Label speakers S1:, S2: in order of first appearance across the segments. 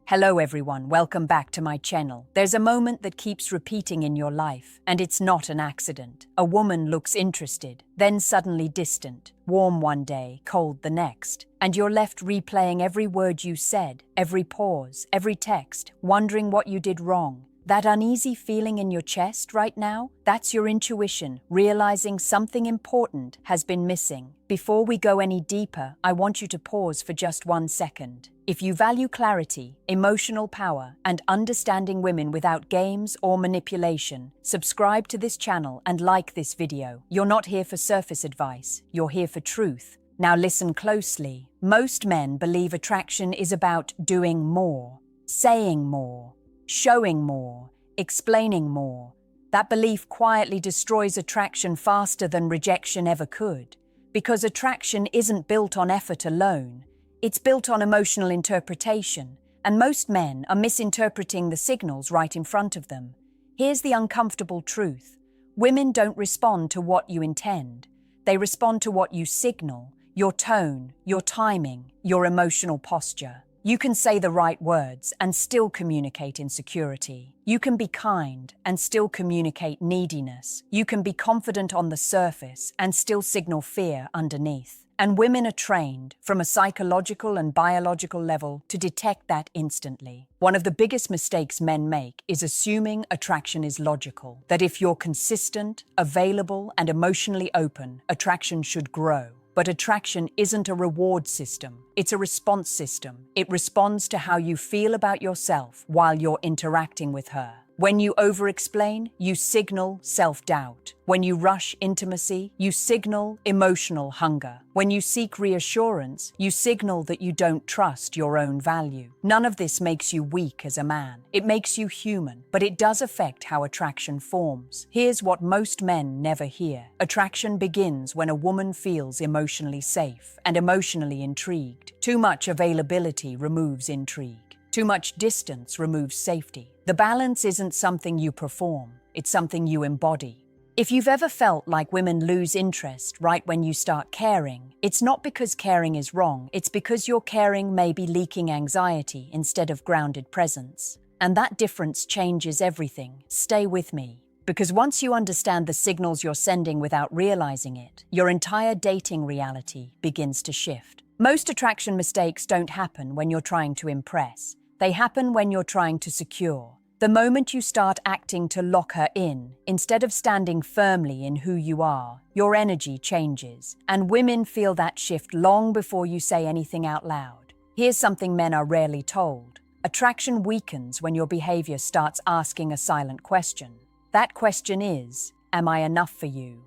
S1: Hello everyone, welcome back to my channel. There's a moment that keeps repeating in your life, and it's not an accident. A woman looks interested, then suddenly distant, warm one day, cold the next, and you're left replaying every word you said, every pause, every text, wondering what you did wrong. That uneasy feeling in your chest right now, that's your intuition, realizing something important has been missing. Before we go any deeper, I want you to pause for just 1 second. If you value clarity, emotional power, and understanding women without games or manipulation, subscribe to this channel and like this video. You're not here for surface advice, you're here for truth. Now listen closely. Most men believe attraction is about doing more, saying more, showing more, explaining more. That belief quietly destroys attraction faster than rejection ever could, because attraction isn't built on effort alone. It's built on emotional interpretation, and most men are misinterpreting the signals right in front of them. Here's the uncomfortable truth. Women don't respond to what you intend. They respond to what you signal, your tone, your timing, your emotional posture. You can say the right words and still communicate insecurity. You can be kind and still communicate neediness. You can be confident on the surface and still signal fear underneath. And women are trained, from a psychological and biological level, to detect that instantly. One of the biggest mistakes men make is assuming attraction is logical, that if you're consistent, available, and emotionally open, attraction should grow. But attraction isn't a reward system, it's a response system. It responds to how you feel about yourself while you're interacting with her. When you over-explain, you signal self-doubt. When you rush intimacy, you signal emotional hunger. When you seek reassurance, you signal that you don't trust your own value. None of this makes you weak as a man. It makes you human, but it does affect how attraction forms. Here's what most men never hear. Attraction begins when a woman feels emotionally safe and emotionally intrigued. Too much availability removes intrigue. Too much distance removes safety. The balance isn't something you perform, it's something you embody. If you've ever felt like women lose interest right when you start caring, it's not because caring is wrong, it's because your caring may be leaking anxiety instead of grounded presence. And that difference changes everything. Stay with me. Because once you understand the signals you're sending without realizing it, your entire dating reality begins to shift. Most attraction mistakes don't happen when you're trying to impress. They happen when you're trying to secure. The moment you start acting to lock her in, instead of standing firmly in who you are, your energy changes. And women feel that shift long before you say anything out loud. Here's something men are rarely told. Attraction weakens when your behavior starts asking a silent question. That question is, am I enough for you?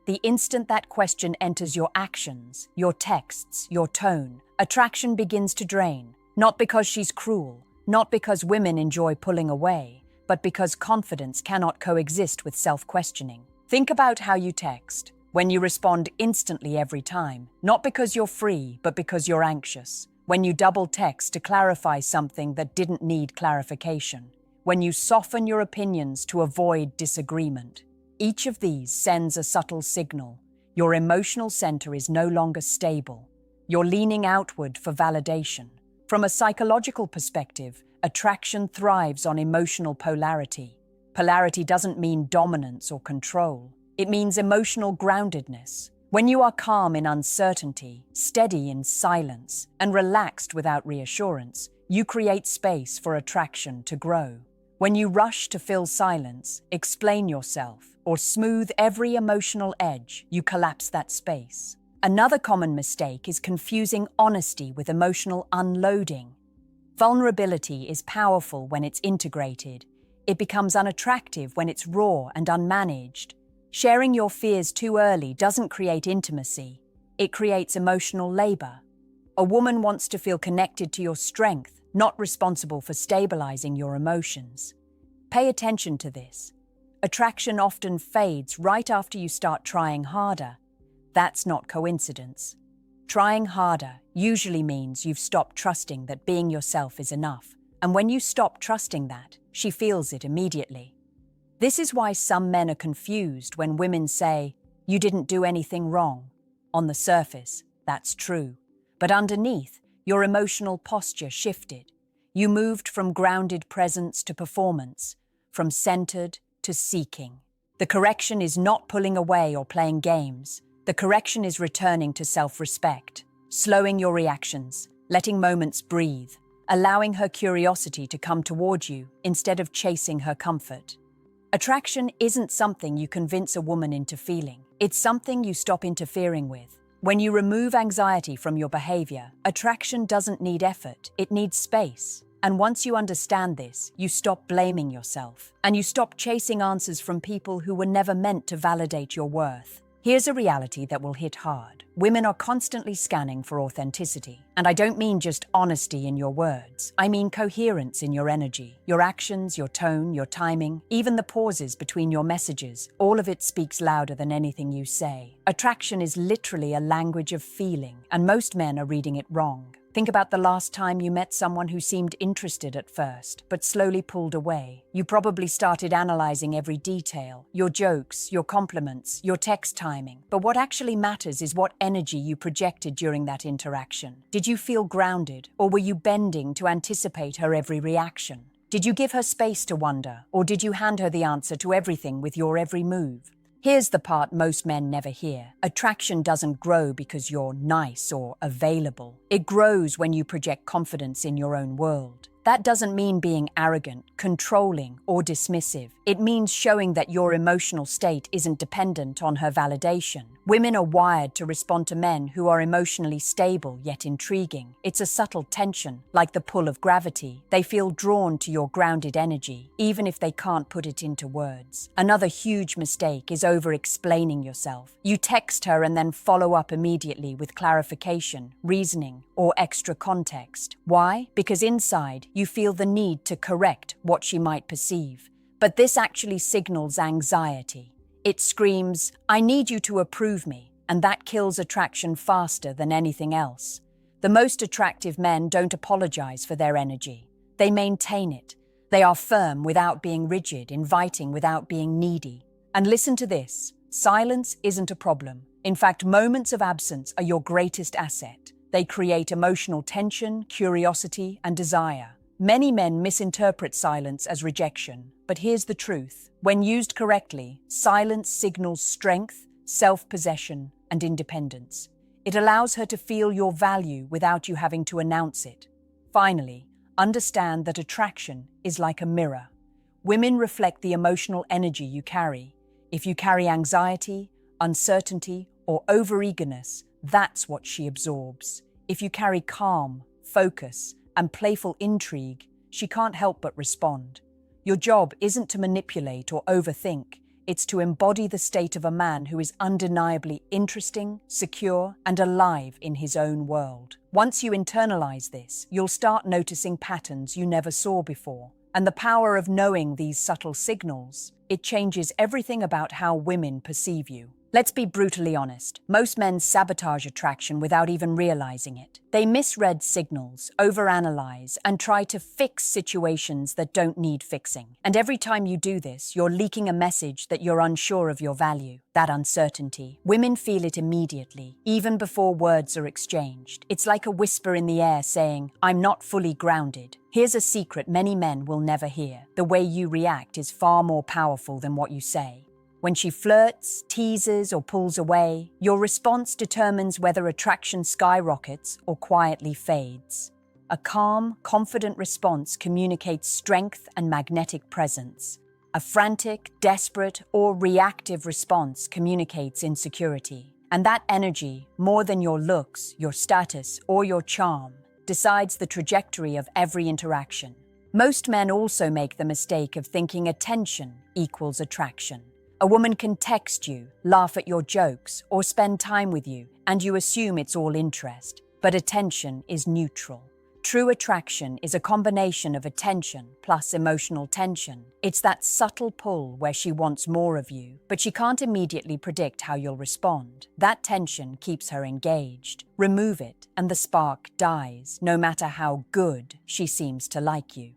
S1: The instant that question enters your actions, your texts, your tone, attraction begins to drain. Not because she's cruel, not because women enjoy pulling away, but because confidence cannot coexist with self-questioning. Think about how you text. When you respond instantly every time, not because you're free, but because you're anxious. When you double text to clarify something that didn't need clarification. When you soften your opinions to avoid disagreement. Each of these sends a subtle signal. Your emotional center is no longer stable. You're leaning outward for validation. From a psychological perspective, attraction thrives on emotional polarity. Polarity doesn't mean dominance or control. It means emotional groundedness. When you are calm in uncertainty, steady in silence, and relaxed without reassurance, you create space for attraction to grow. When you rush to fill silence, explain yourself, or smooth every emotional edge, you collapse that space. Another common mistake is confusing honesty with emotional unloading. Vulnerability is powerful when it's integrated. It becomes unattractive when it's raw and unmanaged. Sharing your fears too early doesn't create intimacy. It creates emotional labor. A woman wants to feel connected to your strength, not responsible for stabilizing your emotions. Pay attention to this. Attraction often fades right after you start trying harder. That's not coincidence. Trying harder usually means you've stopped trusting that being yourself is enough. And when you stop trusting that, she feels it immediately. This is why some men are confused when women say, "You didn't do anything wrong." On the surface, that's true. But underneath, your emotional posture shifted. You moved from grounded presence to performance, from centered to seeking. The correction is not pulling away or playing games. The correction is returning to self-respect, slowing your reactions, letting moments breathe, allowing her curiosity to come toward you instead of chasing her comfort. Attraction isn't something you convince a woman into feeling. It's something you stop interfering with. When you remove anxiety from your behavior, attraction doesn't need effort, it needs space. And once you understand this, you stop blaming yourself, and you stop chasing answers from people who were never meant to validate your worth. Here's a reality that will hit hard. Women are constantly scanning for authenticity. And I don't mean just honesty in your words. I mean coherence in your energy, your actions, your tone, your timing, even the pauses between your messages. All of it speaks louder than anything you say. Attraction is literally a language of feeling, and most men are reading it wrong. Think about the last time you met someone who seemed interested at first, but slowly pulled away. You probably started analyzing every detail, your jokes, your compliments, your text timing. But what actually matters is what energy you projected during that interaction. Did you feel grounded, or were you bending to anticipate her every reaction? Did you give her space to wonder, or did you hand her the answer to everything with your every move? Here's the part most men never hear. Attraction doesn't grow because you're nice or available. It grows when you project confidence in your own world. That doesn't mean being arrogant, controlling, or dismissive. It means showing that your emotional state isn't dependent on her validation. Women are wired to respond to men who are emotionally stable yet intriguing. It's a subtle tension, like the pull of gravity. They feel drawn to your grounded energy, even if they can't put it into words. Another huge mistake is over-explaining yourself. You text her and then follow up immediately with clarification, reasoning, or extra context. Why? Because inside, you feel the need to correct what she might perceive. But this actually signals anxiety. It screams, "I need you to approve me," and that kills attraction faster than anything else. The most attractive men don't apologize for their energy. They maintain it. They are firm without being rigid, inviting without being needy. And listen to this, silence isn't a problem. In fact, moments of absence are your greatest asset. They create emotional tension, curiosity, and desire. Many men misinterpret silence as rejection, but here's the truth. When used correctly, silence signals strength, self-possession, and independence. It allows her to feel your value without you having to announce it. Finally, understand that attraction is like a mirror. Women reflect the emotional energy you carry. If you carry anxiety, uncertainty, or overeagerness, that's what she absorbs. If you carry calm, focus, and playful intrigue, she can't help but respond. Your job isn't to manipulate or overthink, it's to embody the state of a man who is undeniably interesting, secure, and alive in his own world. Once you internalize this, you'll start noticing patterns you never saw before. And the power of knowing these subtle signals, it changes everything about how women perceive you. Let's be brutally honest. Most men sabotage attraction without even realizing it. They misread signals, overanalyze, and try to fix situations that don't need fixing. And every time you do this, you're leaking a message that you're unsure of your value, that uncertainty. Women feel it immediately, even before words are exchanged. It's like a whisper in the air saying, "I'm not fully grounded." Here's a secret many men will never hear. The way you react is far more powerful than what you say. When she flirts, teases, or pulls away, your response determines whether attraction skyrockets or quietly fades. A calm, confident response communicates strength and magnetic presence. A frantic, desperate, or reactive response communicates insecurity. And that energy, more than your looks, your status, or your charm, decides the trajectory of every interaction. Most men also make the mistake of thinking attention equals attraction. A woman can text you, laugh at your jokes, or spend time with you, and you assume it's all interest. But attention is neutral. True attraction is a combination of attention plus emotional tension. It's that subtle pull where she wants more of you, but she can't immediately predict how you'll respond. That tension keeps her engaged. Remove it, and the spark dies, no matter how good she seems to like you.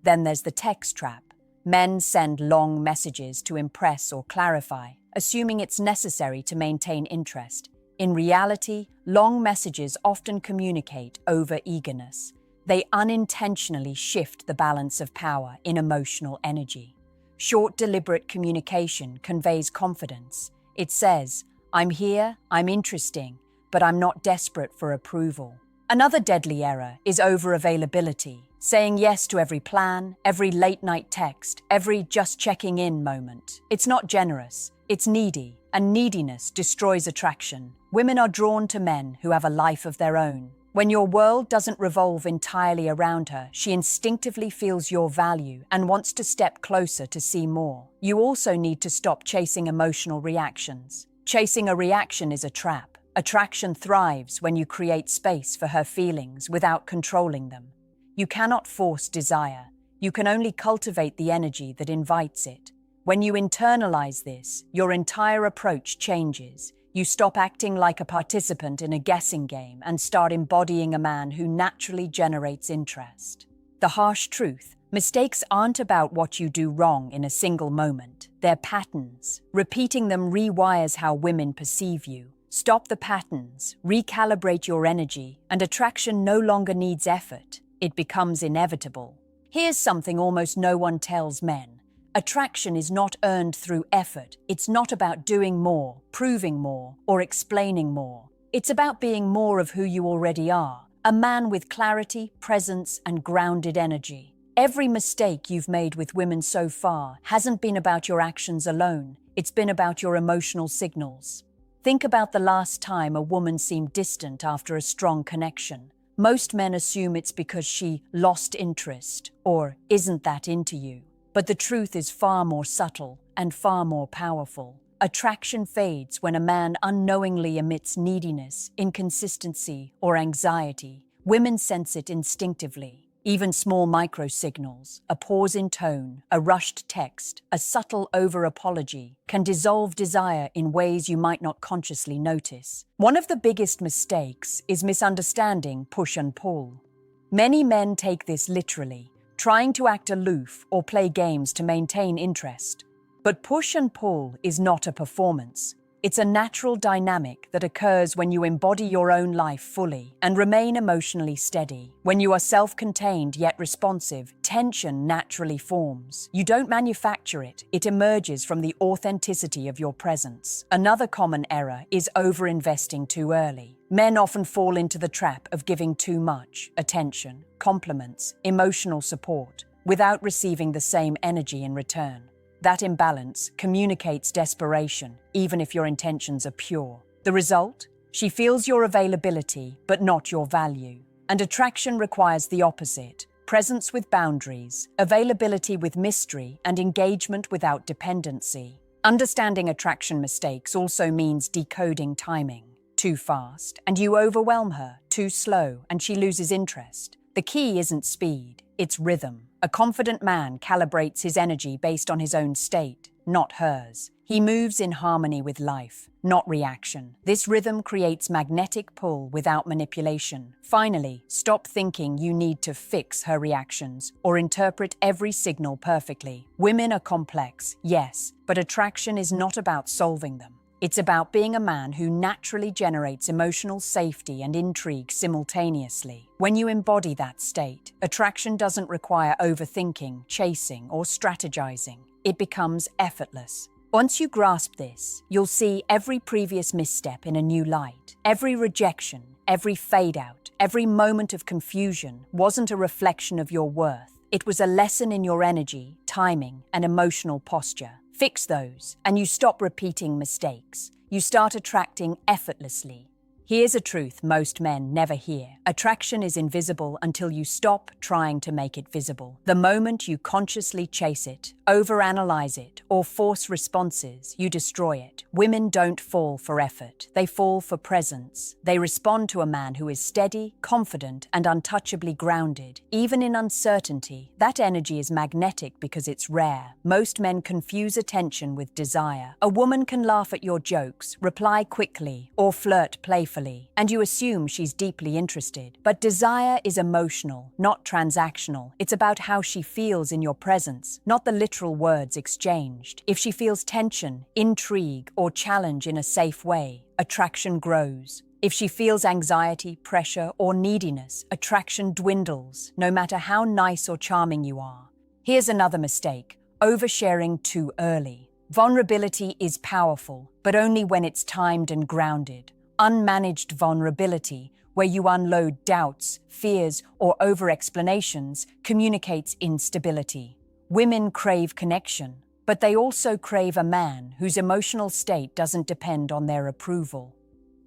S1: Then there's the text trap. Men send long messages to impress or clarify, assuming it's necessary to maintain interest. In reality, long messages often communicate over-eagerness. They unintentionally shift the balance of power in emotional energy. Short, deliberate communication conveys confidence. It says, "I'm here, I'm interesting, but I'm not desperate for approval." Another deadly error is over-availability, saying yes to every plan, every late-night text, every just checking in moment. It's not generous, it's needy, and neediness destroys attraction. Women are drawn to men who have a life of their own. When your world doesn't revolve entirely around her, she instinctively feels your value and wants to step closer to see more. You also need to stop chasing emotional reactions. Chasing a reaction is a trap. Attraction thrives when you create space for her feelings without controlling them. You cannot force desire. You can only cultivate the energy that invites it. When you internalize this, your entire approach changes. You stop acting like a participant in a guessing game and start embodying a man who naturally generates interest. The harsh truth: mistakes aren't about what you do wrong in a single moment. They're patterns. Repeating them rewires how women perceive you. Stop the patterns, recalibrate your energy, and attraction no longer needs effort. It becomes inevitable. Here's something almost no one tells men. Attraction is not earned through effort. It's not about doing more, proving more, or explaining more. It's about being more of who you already are, a man with clarity, presence, and grounded energy. Every mistake you've made with women so far hasn't been about your actions alone. It's been about your emotional signals. Think about the last time a woman seemed distant after a strong connection. Most men assume it's because she lost interest or isn't that into you. But the truth is far more subtle and far more powerful. Attraction fades when a man unknowingly emits neediness, inconsistency, or anxiety. Women sense it instinctively. Even small micro-signals, a pause in tone, a rushed text, a subtle over-apology, can dissolve desire in ways you might not consciously notice. One of the biggest mistakes is misunderstanding push and pull. Many men take this literally, trying to act aloof or play games to maintain interest. But push and pull is not a performance. It's a natural dynamic that occurs when you embody your own life fully and remain emotionally steady. When you are self-contained yet responsive, tension naturally forms. You don't manufacture it, it emerges from the authenticity of your presence. Another common error is over-investing too early. Men often fall into the trap of giving too much attention, compliments, emotional support, without receiving the same energy in return. That imbalance communicates desperation, even if your intentions are pure. The result? She feels your availability, but not your value. And attraction requires the opposite: presence with boundaries, availability with mystery, and engagement without dependency. Understanding attraction mistakes also means decoding timing. Too fast, and you overwhelm her. Too slow, and she loses interest. The key isn't speed, it's rhythm. A confident man calibrates his energy based on his own state, not hers. He moves in harmony with life, not reaction. This rhythm creates magnetic pull without manipulation. Finally, stop thinking you need to fix her reactions or interpret every signal perfectly. Women are complex, yes, but attraction is not about solving them. It's about being a man who naturally generates emotional safety and intrigue simultaneously. When you embody that state, attraction doesn't require overthinking, chasing, or strategizing. It becomes effortless. Once you grasp this, you'll see every previous misstep in a new light. Every rejection, every fade-out, every moment of confusion wasn't a reflection of your worth. It was a lesson in your energy, timing, and emotional posture. Fix those, and you stop repeating mistakes. You start attracting effortlessly. Here's a truth most men never hear. Attraction is invisible until you stop trying to make it visible. The moment you consciously chase it, overanalyze it, or force responses, you destroy it. Women don't fall for effort. They fall for presence. They respond to a man who is steady, confident, and untouchably grounded. Even in uncertainty, that energy is magnetic because it's rare. Most men confuse attention with desire. A woman can laugh at your jokes, reply quickly, or flirt playfully, and you assume she's deeply interested. But desire is emotional, not transactional. It's about how she feels in your presence, not the literal words exchanged. If she feels tension, intrigue, or challenge in a safe way, attraction grows. If she feels anxiety, pressure, or neediness, attraction dwindles, no matter how nice or charming you are. Here's another mistake: oversharing too early. Vulnerability is powerful, but only when it's timed and grounded. Unmanaged vulnerability, where you unload doubts, fears, or over-explanations, communicates instability. Women crave connection, but they also crave a man whose emotional state doesn't depend on their approval.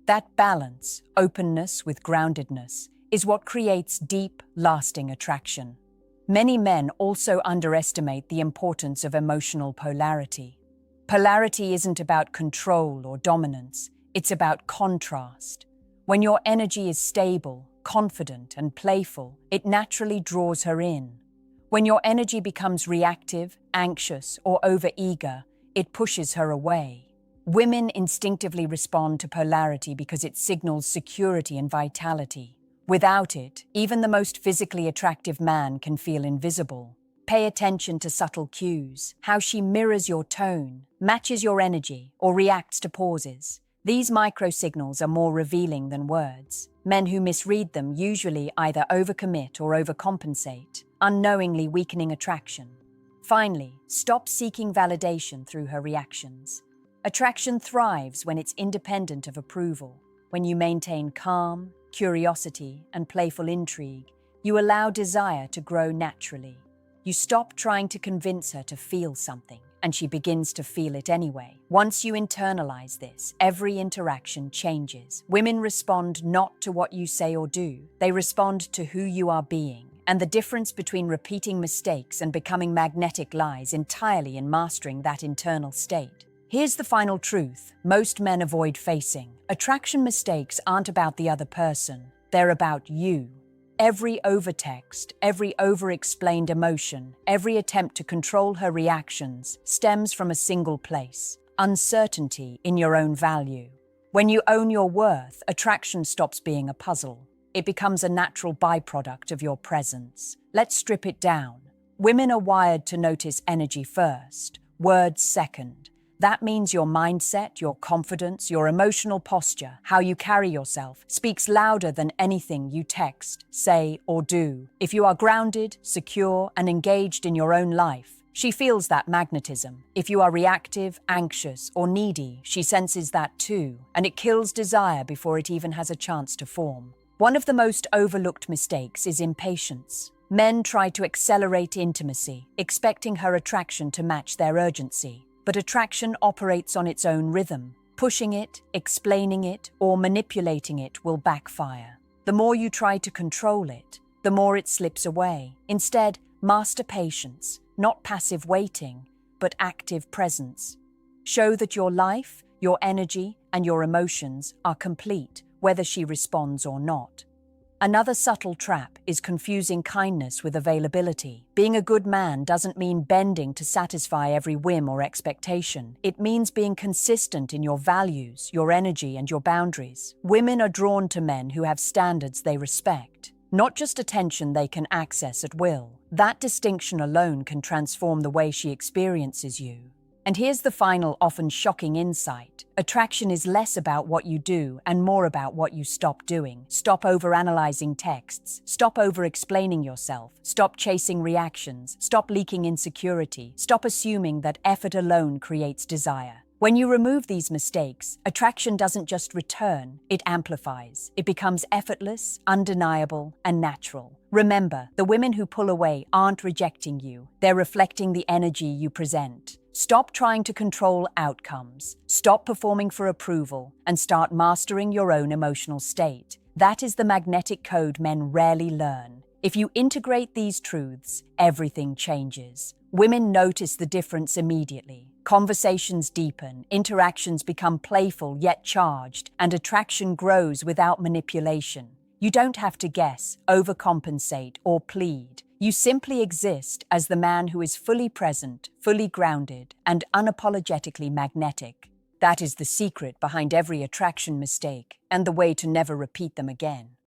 S1: That balance, openness with groundedness, is what creates deep, lasting attraction. Many men also underestimate the importance of emotional polarity. Polarity isn't about control or dominance, it's about contrast. When your energy is stable, confident, and playful, it naturally draws her in. When your energy becomes reactive, anxious, or overeager, it pushes her away. Women instinctively respond to polarity because it signals security and vitality. Without it, even the most physically attractive man can feel invisible. Pay attention to subtle cues, how she mirrors your tone, matches your energy, or reacts to pauses. These micro-signals are more revealing than words. Men who misread them usually either overcommit or overcompensate, unknowingly weakening attraction. Finally, stop seeking validation through her reactions. Attraction thrives when it's independent of approval. When you maintain calm, curiosity, and playful intrigue, you allow desire to grow naturally. You stop trying to convince her to feel something, and she begins to feel it anyway. Once you internalize this, every interaction changes. Women respond not to what you say or do, they respond to who you are being. And the difference between repeating mistakes and becoming magnetic lies entirely in mastering that internal state. Here's the final truth most men avoid facing. Attraction mistakes aren't about the other person, they're about you. Every overtext, every over-explained emotion, every attempt to control her reactions stems from a single place: uncertainty in your own value. When you own your worth, attraction stops being a puzzle. It becomes a natural byproduct of your presence. Let's strip it down. Women are wired to notice energy first, words second. That means your mindset, your confidence, your emotional posture, how you carry yourself, speaks louder than anything you text, say, or do. If you are grounded, secure, and engaged in your own life, she feels that magnetism. If you are reactive, anxious, or needy, she senses that too, and it kills desire before it even has a chance to form. One of the most overlooked mistakes is impatience. Men try to accelerate intimacy, expecting her attraction to match their urgency. But attraction operates on its own rhythm. Pushing it, explaining it, or manipulating it will backfire. The more you try to control it, the more it slips away. Instead, master patience, not passive waiting, but active presence. Show that your life, your energy, and your emotions are complete, whether she responds or not. Another subtle trap is confusing kindness with availability. Being a good man doesn't mean bending to satisfy every whim or expectation. It means being consistent in your values, your energy, and your boundaries. Women are drawn to men who have standards they respect, not just attention they can access at will. That distinction alone can transform the way she experiences you. And here's the final, often shocking insight. Attraction is less about what you do and more about what you stop doing. Stop overanalyzing texts. Stop over-explaining yourself. Stop chasing reactions. Stop leaking insecurity. Stop assuming that effort alone creates desire. When you remove these mistakes, attraction doesn't just return, it amplifies. It becomes effortless, undeniable, and natural. Remember, the women who pull away aren't rejecting you. They're reflecting the energy you present. Stop trying to control outcomes. Stop performing for approval and start mastering your own emotional state. That is the magnetic code men rarely learn. If you integrate these truths, everything changes. Women notice the difference immediately. Conversations deepen, interactions become playful yet charged, and attraction grows without manipulation. You don't have to guess, overcompensate, or plead. You simply exist as the man who is fully present, fully grounded, and unapologetically magnetic. That is the secret behind every attraction mistake and the way to never repeat them again.